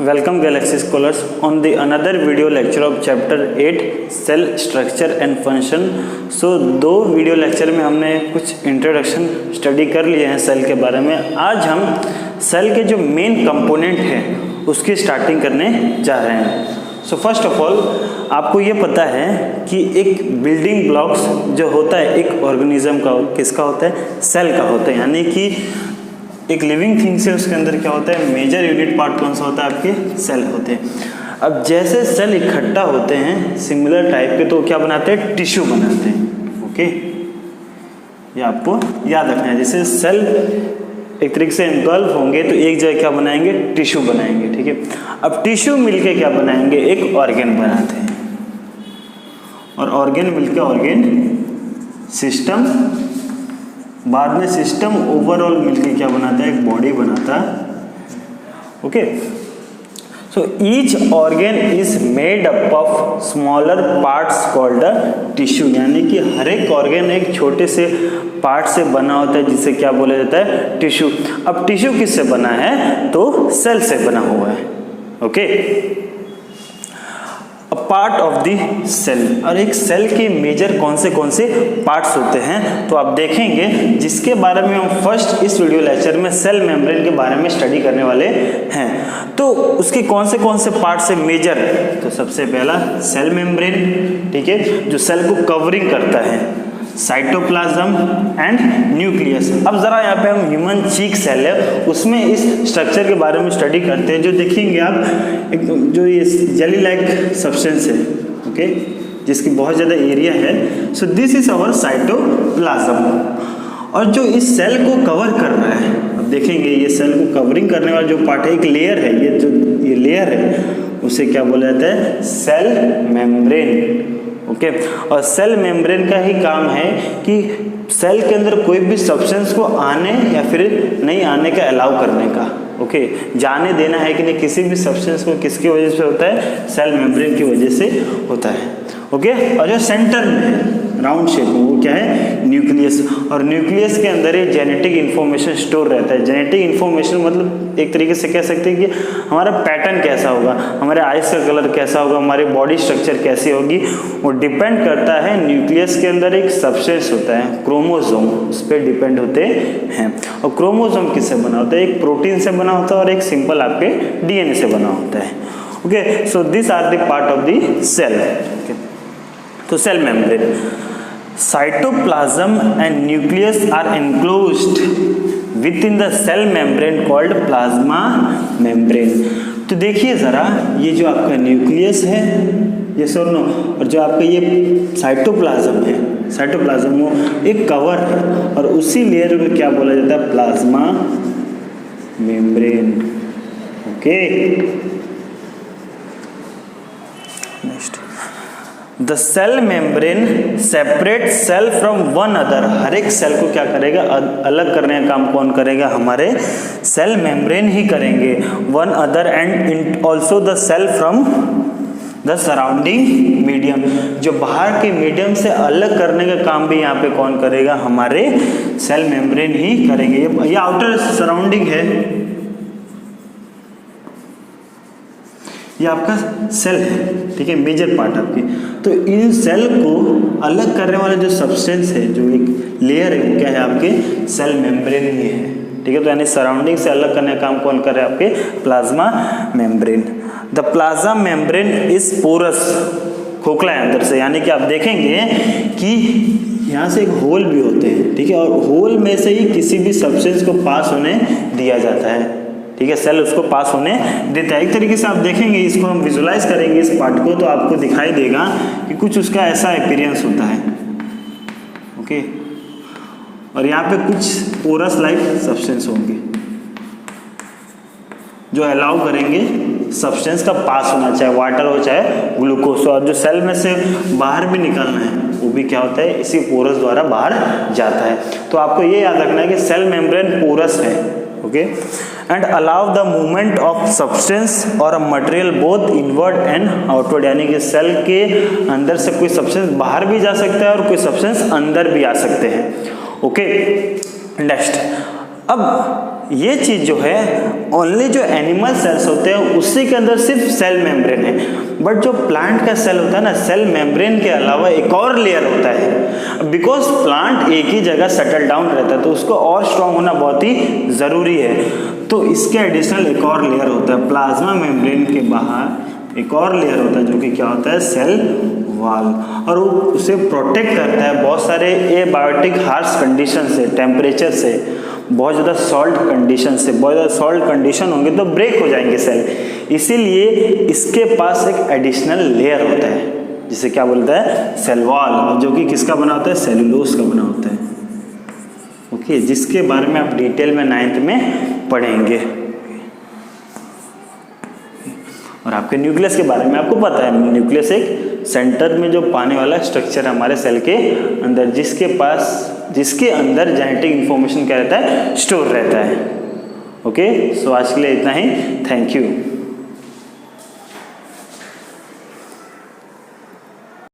Welcome Galaxy Scholars on the another video lecture of chapter 8 cell structure and function. So दो video lecture में हमने कुछ introduction study कर लिए हैं सेल के बारे में. आज हम सेल के जो मेन कंपोनेंट हैं उसकी स्टार्टिंग करने जा रहे हैं. सो फर्स्ट ऑफ ऑल आपको ये पता है कि एक बिल्डिंग ब्लॉक्स जो होता है एक ऑर्गेनिज्म का किसका होता है, सेल का होता है. यानी कि एक लिविंग थिंग्स है उसके अंदर क्या होता है, मेजर यूनिट पार्ट कौन सा होता है, आपके सेल होते हैं. अब जैसे सेल इकट्ठा होते हैं सिमिलर टाइप के तो क्या बनाते हैं, टिश्यू बनाते हैं. ओके, ये आपको याद रखना है. जैसे सेल एक तरीके से इनगल्फ होंगे तो एक जगह क्या बनाएंगे, टिश्यू बनाएंगे. ठीक है, अब टिश्यू मिलके क्या बनाएंगे, एक ऑर्गेन बनाते हैं. और ऑर्गेन मिलके ऑर्गेन सिस्टम, बाद में सिस्टम ओवरऑल मिलके क्या बनाता है, एक बॉडी बनाता है. Okay, so each organ is made up of smaller parts called tissue. यानी कि हर एक ऑर्गेन एक छोटे से पार्ट से बना होता है जिसे क्या बोला जाता है, टिश्यू. अब टिश्यू किससे बना है, तो सेल से बना हुआ है. Okay, part of the cell. और एक सेल के मेजर कौन से पार्ट्स होते हैं तो आप देखेंगे, जिसके बारे में हम फर्स्ट इस वीडियो लेक्चर में सेल मेम्ब्रेन के बारे में स्टडी करने वाले हैं. तो उसके कौन से पार्ट्स से मेजर, तो सबसे पहला सेल मेम्ब्रेन. ठीक है, जो सेल को कवरिंग करता है, साइटोप्लाज्म एंड न्यूक्लियस. अब जरा यहाँ पे हम ह्यूमन चीक सेल है उसमें इस स्ट्रक्चर के बारे में स्टडी करते हैं. जो देखेंगे आप, एक जो ये जेली लाइक सब्सटेंस है, ओके, जिसकी बहुत ज़्यादा एरिया है. So this is our cytoplasm. और जो इस सेल को कवर कर रहा है, अब देखेंगे ये सेल को कवरिंग करने वाला जो पार्ट है, एक लेयर है, ये लेयर है, उसे क्या बोला जाता है, सेल मेम्ब्रेन. ओके, और सेल मेम्ब्रेन का ही काम है कि सेल के अंदर कोई भी सब्सटेंस को आने या फिर नहीं आने का अलाउ करने का. ओके, जाने देना है कि नहीं किसी भी सब्सटेंस को, किसकी वजह से होता है, सेल मेम्ब्रेन की वजह से होता है. ओके, और जो सेंटर में है राउंड शेप में वो क्या है, न्यूक्लियस. और न्यूक्लियस के अंदर एक जेनेटिक इन्फॉर्मेशन स्टोर रहता है. जेनेटिक इन्फॉर्मेशन मतलब एक तरीके से कह सकते हैं कि हमारा पैटर्न कैसा होगा, हमारे आइज का कलर कैसा होगा, हमारी बॉडी स्ट्रक्चर कैसी होगी, वो डिपेंड करता है. न्यूक्लियस के अंदर एक सब्सटेंस होता है क्रोमोसोम, उस पर डिपेंड होते हैं. और क्रोमोसोम किससे बना होता है, एक प्रोटीन से बना होता है और एक सिंपल आपके डीएनए से बना होता है. Okay, so this are the part of the cell. तो cell membrane, cytoplasm and nucleus are enclosed within the cell membrane called plasma membrane. तो देखिए ज़रा, ये जो आपका न्यूक्लियस है, ये सर नो, और जो आपका ये साइटोप्लाज्म है, साइटोप्लाज्म वो एक कवर है और उसी लेयर को क्या बोला जाता है, plasma membrane. Okay, next, the cell membrane separate cell from one other. हर एक सेल को क्या करेगा, अलग करने का काम कौन करेगा, हमारे सेल मेम्ब्रेन ही करेंगे. One other and also the cell from the surrounding medium. जो बाहर के मीडियम से अलग करने का काम भी यहाँ पे कौन करेगा, हमारे सेल मेम्ब्रेन ही करेंगे. ये आउटर सराउंडिंग है, ये आपका सेल है. ठीक है, मेजर पार्ट आपकी. तो इन सेल को अलग करने वाला जो सब्सटेंस है, जो एक लेयर है, वो क्या है, आपके सेल मेम्ब्रेन ही है. ठीक है, तो यानी सराउंडिंग से अलग करने का काम कौन कर रहा है, आपके plasma membrane. The plasma membrane is porous, खोखला है अंदर से. यानी कि आप देखेंगे कि यहाँ से एक होल भी होते हैं. ठीक है, और होल में से ही किसी भी सब्सटेंस को पास होने दिया जाता है. ठीक है, सेल उसको पास होने देता है. एक तरीके से आप देखेंगे, इसको हम विजुलाइज करेंगे इस पार्ट को, तो आपको दिखाई देगा कि कुछ उसका ऐसा अपीयरेंस होता है. ओके, और यहाँ पे कुछ पोरस लाइक सब्सटेंस होंगे जो अलाउ करेंगे सब्सटेंस का पास होना, चाहे वाटर हो चाहे ग्लूकोज. और जो सेल में से बाहर भी निकलना है वो भी क्या होता है, इसी पोरस द्वारा बाहर जाता है. तो आपको ये याद रखना है कि सेल मेम्ब्रेन पोरस है. Okay, and allow the movement of substance और a material both inward and outward. यानी कि सेल के अंदर से कोई सब्सटेंस बाहर भी जा सकता है और कोई सब्सटेंस अंदर भी आ सकते हैं. ओके, नेक्स्ट, अब ये चीज जो है ओनली जो एनिमल सेल्स होते हैं उसी के अंदर सिर्फ सेल मेम्ब्रेन है, बट जो प्लांट का सेल होता है ना, सेल मेम्ब्रेन के अलावा एक और लेयर होता है। बिकॉज प्लांट एक ही जगह सेटल डाउन रहता है तो उसको और स्ट्रांग होना बहुत ही जरूरी है, तो इसके एडिशनल एक और लेयर होता है। प्लाज्मा मेम्ब्रेन के बाहर एक और लेयर होता है जो कि क्या होता है, सेल वाल, और वो उसे प्रोटेक्ट करता है बहुत सारे एबायोटिक हार्श कंडीशन से, टेम्परेचर से, बहुत ज़्यादा सॉल्ट कंडीशन से। बहुत ज़्यादा सॉल्ट कंडीशन होंगे तो ब्रेक हो जाएंगे सेल, इसीलिए इसके पास एक एडिशनल लेयर होता है जिसे क्या बोलता है, सेल वॉल, जो कि किसका बना होता है, सेलुलोज का बना होता है। ओके, जिसके बारे में आप डिटेल में 9th में पढ़ेंगे। और आपके न्यूक्लियस के बारे में आपको पता है, न्यूक्लियस एक सेंटर में जो पाने वाला स्ट्रक्चर है हमारे सेल के अंदर, जिसके अंदर जेनेटिक इंफॉर्मेशन क्या रहता है, स्टोर रहता है। ओके, सो आज के लिए इतना ही। Thank you.